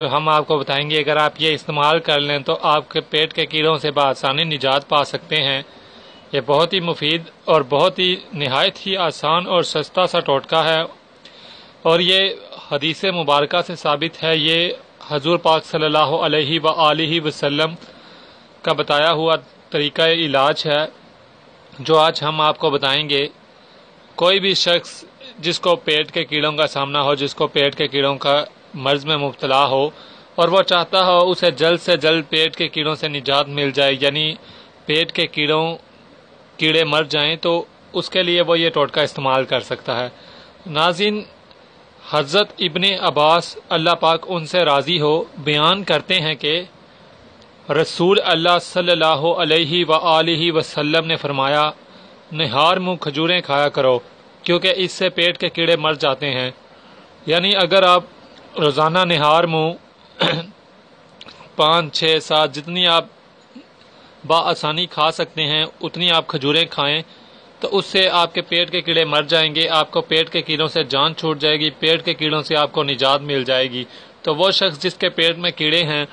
ہم آپ کو بتائیں گے اگر آپ یہ استعمال کر لیں تو آپ کے پیٹ کے کیڑوں سے بآسانی نجات پا سکتے ہیں۔ یہ بہت ہی مفید اور بہت ہی نہایت ہی آسان اور سستا سا ٹوٹکا ہے، اور یہ حدیث مبارکہ سے ثابت ہے۔ یہ حضور پاک صلی اللہ علیہ وآلہ وسلم کا بتایا ہوا طریقہ علاج ہے، جو آج ہم آپ کو بتائیں گے۔ کوئی بھی شخص جس کو پیٹ کے کیڑوں کا سامنا ہو، جس کو پیٹ کے کیڑوں کا مرض میں مبتلا ہو اور وہ چاہتا ہو اسے جلد سے جلد پیٹ کے کیڑوں سے نجات مل جائے، یعنی پیٹ کے کیڑے مر جائیں، تو اس کے لیے وہ یہ ٹوٹکا استعمال کر سکتا ہے۔ ناظرین، حضرت ابن عباس اللہ پاک ان سے راضی ہو بیان کرتے ہیں کہ رسول اللہ صلی اللہ علیہ وآلہ وسلم نے فرمایا، نہار منہ کھجوریں کھایا کرو کیونکہ اس سے پیٹ کے کیڑے مر جاتے ہیں۔ یعنی اگر آپ روزانہ نہار منہ 5، 6، 7 جتنی آپ بآسانی کھا سکتے ہیں اتنی آپ کھجوریں کھائیں تو اس سے آپ کے پیٹ کے کیڑے مر جائیں گے، آپ کو پیٹ کے کیڑوں سے جان چھوٹ جائے گی، پیٹ کے کیڑوں سے آپ کو نجات مل جائے گی۔ تو وہ شخص جس کے پیٹ میں کیڑے ہیں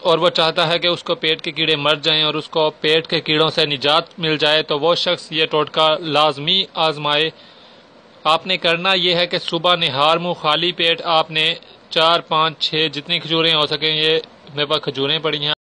اور وہ چاہتا ہے کہ اس کو پیٹ کے کیڑے مر جائیں اور اس کو پیٹ کے کیڑوں سے نجات مل جائے، تو وہ شخص یہ ٹوٹکا لازمی آزمائے۔ آپ نے کرنا یہ ہے کہ صبح نہار منہ خالی پیٹ آپ نے 4، 5، 6 جتنی کھجوریں ہو سکیں، یہ میرے پاس کھجوریں پڑی ہیں،